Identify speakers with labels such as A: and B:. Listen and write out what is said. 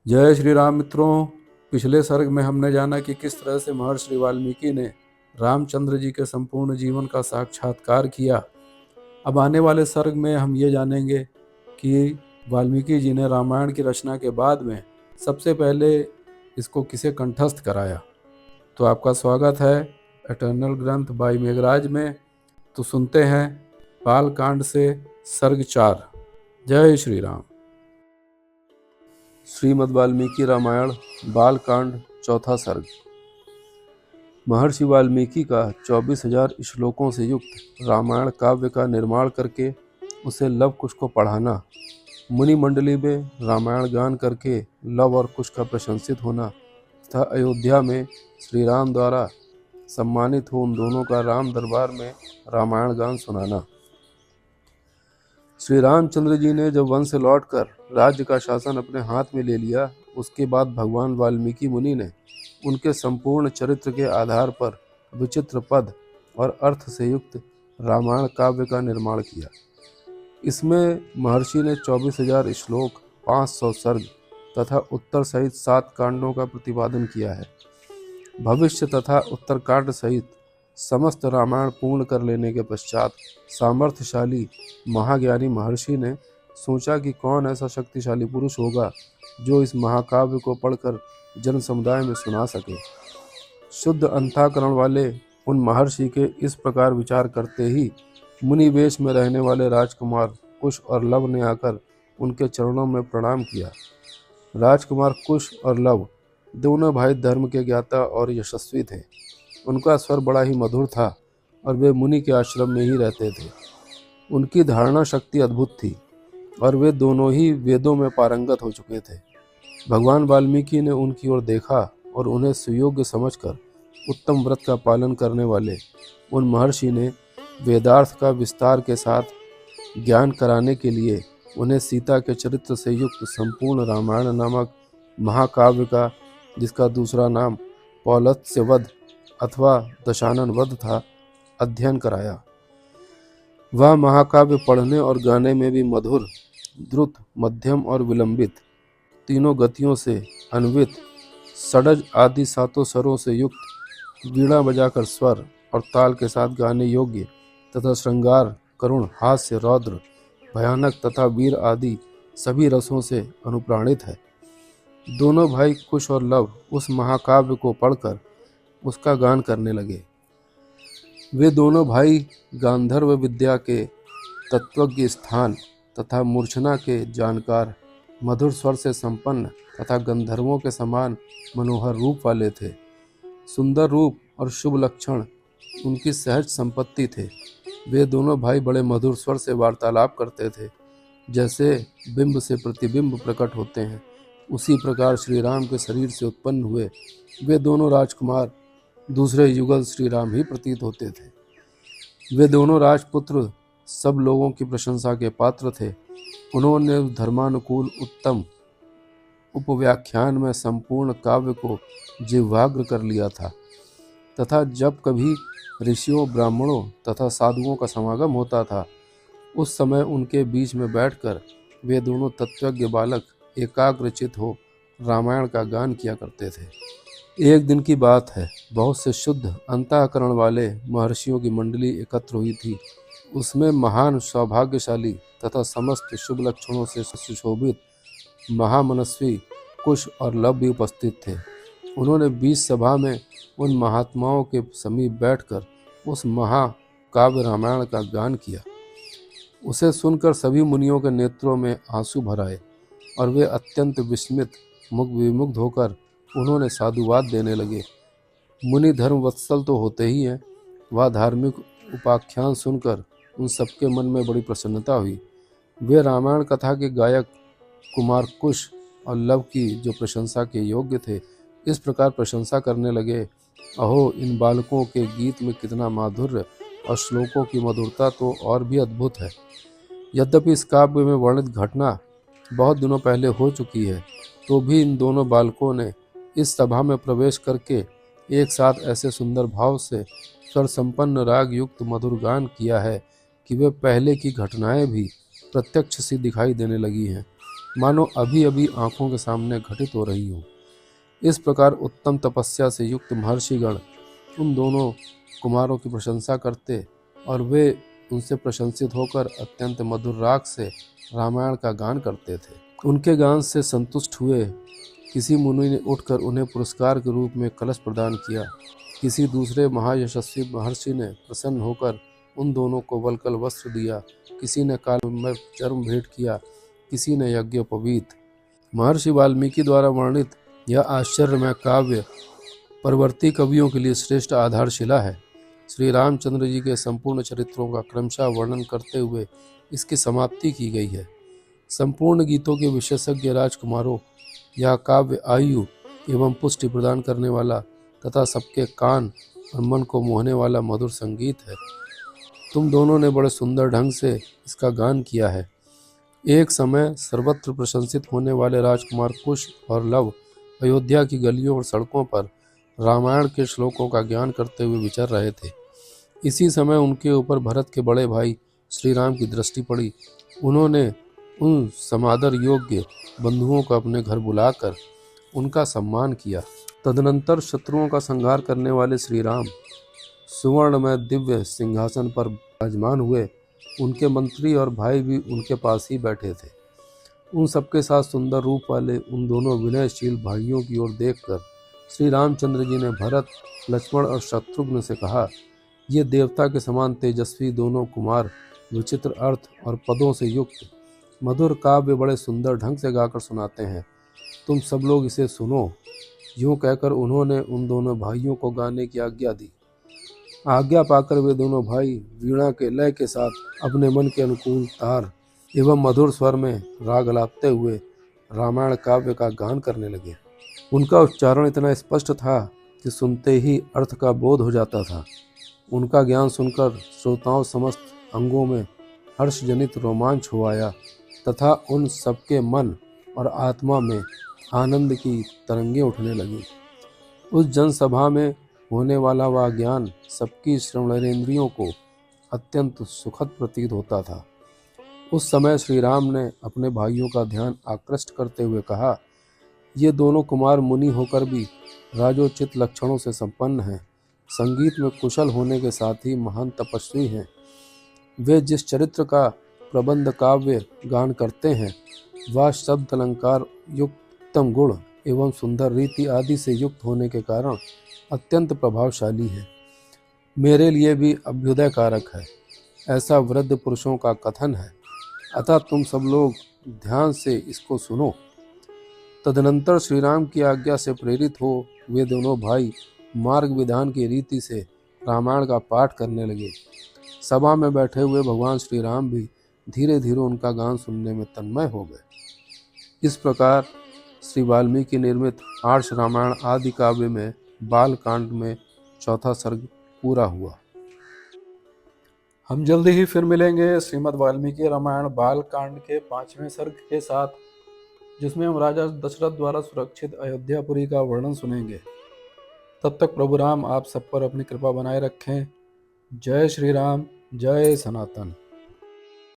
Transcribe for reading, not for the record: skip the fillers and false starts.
A: जय श्री राम मित्रों। पिछले सर्ग में हमने जाना कि किस तरह से महर्षि वाल्मीकि ने रामचंद्र जी के संपूर्ण जीवन का साक्षात्कार किया। अब आने वाले सर्ग में हम ये जानेंगे कि वाल्मीकि जी ने रामायण की रचना के बाद में सबसे पहले इसको किसे कंठस्थ कराया। तो आपका स्वागत है एटर्नल ग्रंथ बाई मेघराज में। तो सुनते हैं बाल कांड से सर्ग 4। जय श्री राम। श्रीमद् वाल्मीकि रामायण बालकांड चौथा सर्ग। महर्षि वाल्मीकि का 24,000 श्लोकों से युक्त रामायण काव्य का निर्माण करके उसे लव कुश को पढ़ाना, मुनि मंडली में रामायण गान करके लव और कुश का प्रशंसित होना तथा अयोध्या में श्री राम द्वारा सम्मानित हो उन दोनों का राम दरबार में रामायण गान सुनाना। श्री रामचंद्र जी ने जब वन से लौटकर राज्य का शासन अपने हाथ में ले लिया, उसके बाद भगवान वाल्मीकि मुनि ने उनके संपूर्ण चरित्र के आधार पर विचित्र पद और अर्थ से युक्त रामायण काव्य का निर्माण किया। इसमें महर्षि ने 24,000 श्लोक, 500 सर्ग तथा उत्तर सहित 7 कांडों का प्रतिपादन किया है। भविष्य तथा उत्तरकांड सहित समस्त रामायण पूर्ण कर लेने के पश्चात सामर्थ्यशाली महाज्ञानी महर्षि ने सोचा कि कौन ऐसा शक्तिशाली पुरुष होगा जो इस महाकाव्य को पढ़कर जन समुदाय में सुना सके। शुद्ध अंतःकरण वाले उन महर्षि के इस प्रकार विचार करते ही मुनि वेश में रहने वाले राजकुमार कुश और लव ने आकर उनके चरणों में प्रणाम किया। राजकुमार कुश और लव दोनों भाई धर्म के ज्ञाता और यशस्वी थे। उनका स्वर बड़ा ही मधुर था और वे मुनि के आश्रम में ही रहते थे। उनकी धारणा शक्ति अद्भुत थी और वे दोनों ही वेदों में पारंगत हो चुके थे। भगवान वाल्मीकि ने उनकी ओर देखा और उन्हें सुयोग्य समझकर उत्तम व्रत का पालन करने वाले उन महर्षि ने वेदार्थ का विस्तार के साथ ज्ञान कराने के लिए उन्हें सीता के चरित्र से युक्त संपूर्ण रामायण नामक महाकाव्य का, जिसका दूसरा नाम पौलत्स्य वध अथवा दशानन वध था, अध्ययन कराया। वह महाकाव्य पढ़ने और गाने में भी मधुर, द्रुत, मध्यम और विलंबित तीनों गतियों से अन्वित, षडज आदि 7 स्वरों से युक्त, वीणा बजाकर स्वर और ताल के साथ गाने योग्य तथा श्रृंगार, करुण, हास्य, रौद्र, भयानक तथा वीर आदि सभी रसों से अनुप्राणित है। दोनों भाई कुश और लव उस महाकाव्य को पढ़कर उसका गान करने लगे। वे दोनों भाई गांधर्व विद्या के तत्वज्ञ स्थान तथा मूर्छना के जानकार, मधुर स्वर से संपन्न तथा गंधर्वों के समान मनोहर रूप वाले थे। सुंदर रूप और शुभ लक्षण उनकी सहज संपत्ति थे। वे दोनों भाई बड़े मधुर स्वर से वार्तालाप करते थे। जैसे बिंब से प्रतिबिंब प्रकट होते हैं, उसी प्रकार श्री राम के शरीर से उत्पन्न हुए वे दोनों राजकुमार दूसरे युगल श्री राम ही प्रतीत होते थे। वे दोनों राजपुत्र सब लोगों की प्रशंसा के पात्र थे। उन्होंने उस धर्मानुकूल उत्तम उपव्याख्यान में संपूर्ण काव्य को जिह्वाग्र कर लिया था तथा जब कभी ऋषियों, ब्राह्मणों तथा साधुओं का समागम होता था, उस समय उनके बीच में बैठकर वे दोनों तत्वज्ञ बालक एकाग्रचित हो रामायण का गान किया करते थे। एक दिन की बात है, बहुत से शुद्ध अंतःकरण वाले महर्षियों की मंडली एकत्र हुई थी। उसमें महान सौभाग्यशाली तथा समस्त शुभ लक्षणों से सुशोभित महामनस्वी कुश और लव भी उपस्थित थे। उन्होंने बीच सभा में उन महात्माओं के समीप बैठकर उस महाकाव्य रामायण का गान किया। उसे सुनकर सभी मुनियों के नेत्रों में आंसू भर आए और वे अत्यंत विस्मित, विमुग्ध होकर उन्होंने साधुवाद देने लगे। मुनि धर्म वत्सल तो होते ही हैं, वह धार्मिक उपाख्यान सुनकर उन सबके मन में बड़ी प्रसन्नता हुई। वे रामायण कथा के गायक कुमार कुश और लव की जो प्रशंसा के योग्य थे, इस प्रकार प्रशंसा करने लगे, अहो, इन बालकों के गीत में कितना माधुर्य और श्लोकों की मधुरता तो और भी अद्भुत है। यद्यपि इस काव्य में वर्णित घटना बहुत दिनों पहले हो चुकी है, तो भी इन दोनों बालकों ने इस सभा में प्रवेश करके एक साथ ऐसे सुंदर भाव से स्वर संपन्न राग युक्त मधुर गान किया है कि वे पहले की घटनाएं भी प्रत्यक्ष सी दिखाई देने लगी हैं। मानो अभी अभी आंखों के सामने घटित हो रही हो। इस प्रकार उत्तम तपस्या से युक्त महर्षिगण उन दोनों कुमारों की प्रशंसा करते और वे उनसे प्रशंसित होकर अत्यंत मधुर राग से रामायण का गान करते थे। उनके गान से संतुष्ट हुए किसी मुनि ने उठकर उन्हें पुरस्कार के रूप में कलश प्रदान किया। किसी दूसरे महायशस्वी महर्षि ने प्रसन्न होकर उन दोनों को वल्कल वस्त्र दिया। किसी ने कालमय चर्म भेंट किया, किसी ने यज्ञोपवीत। महर्षि वाल्मीकि द्वारा वर्णित यह आश्चर्यमय काव्य परवर्ती कवियों के लिए श्रेष्ठ आधारशिला है। श्री रामचंद्र जी के संपूर्ण चरित्रों का क्रमशः वर्णन करते हुए इसकी समाप्ति की गई है। संपूर्ण गीतों के विशेषज्ञ राजकुमारों यह काव्य आयु एवं पुष्टि प्रदान करने वाला तथा सबके कान और मन को मोहने वाला मधुर संगीत है। तुम दोनों ने बड़े सुंदर ढंग से इसका गान किया है। एक समय सर्वत्र प्रशंसित होने वाले राजकुमार कुश और लव अयोध्या की गलियों और सड़कों पर रामायण के श्लोकों का ज्ञान करते हुए विचर रहे थे। इसी समय उनके ऊपर भरत के बड़े भाई श्री राम की दृष्टि पड़ी। उन्होंने उन समादर योग्य बंधुओं को अपने घर बुलाकर उनका सम्मान किया। तदनंतर शत्रुओं का संहार करने वाले श्री राम सुवर्णमय दिव्य सिंहासन पर विराजमान हुए। उनके मंत्री और भाई भी उनके पास ही बैठे थे। उन सबके साथ सुंदर रूप वाले उन दोनों विनयशील भाइयों की ओर देखकर श्री रामचंद्र जी ने भरत, लक्ष्मण और शत्रुघ्न से कहा, ये देवता के समान तेजस्वी दोनों कुमार विचित्र अर्थ और पदों से युक्त मधुर काव्य बड़े सुंदर ढंग से गाकर सुनाते हैं। तुम सब लोग इसे सुनो। यूँ कहकर उन्होंने उन दोनों भाइयों को गाने की आज्ञा दी। आज्ञा पाकर वे दोनों भाई वीणा के लय के साथ अपने मन के अनुकूल तार एवं मधुर स्वर में राग लापते हुए रामायण काव्य का गान करने लगे। उनका उच्चारण इतना स्पष्ट था कि सुनते ही अर्थ का बोध हो जाता था। उनका ज्ञान सुनकर श्रोताओं समस्त अंगों में हर्षजनित रोमांच हो आया तथा उन सबके मन और आत्मा में आनंद की तरंगें उठने लगीं। उस जनसभा में होने वाला वह ज्ञान सबकी श्रवणेंद्रियों को अत्यंत सुखद प्रतीत होता था। उस समय श्री राम ने अपने भाइयों का ध्यान आकृष्ट करते हुए कहा, ये दोनों कुमार मुनि होकर भी राजोचित लक्षणों से संपन्न हैं। संगीत में कुशल होने के साथ ही महान तपस्वी हैं। वे जिस चरित्र का प्रबंध काव्य गान करते हैं वह शब्द अलंकार युक्त उत्तम गुण एवं सुंदर रीति आदि से युक्त होने के कारण अत्यंत प्रभावशाली है। मेरे लिए भी अभ्युदय कारक है, ऐसा वृद्ध पुरुषों का कथन है। अतः तुम सब लोग ध्यान से इसको सुनो। तदनंतर श्री राम की आज्ञा से प्रेरित हो वे दोनों भाई मार्ग विधान की रीति से रामायण का पाठ करने लगे। सभा में बैठे हुए भगवान श्री राम भी धीरे धीरे उनका गान सुनने में तन्मय हो गए। इस प्रकार श्री वाल्मीकि निर्मित आर्ष रामायण आदि काव्य में बाल कांड में चौथा सर्ग पूरा हुआ।
B: हम जल्दी ही फिर मिलेंगे श्रीमद् वाल्मीकि रामायण बाल कांड के 5वें सर्ग के साथ, जिसमें हम राजा दशरथ द्वारा सुरक्षित अयोध्यापुरी का वर्णन सुनेंगे। तब तक प्रभु राम आप सब पर अपनी कृपा बनाए रखें। जय श्री राम, जय सनातन।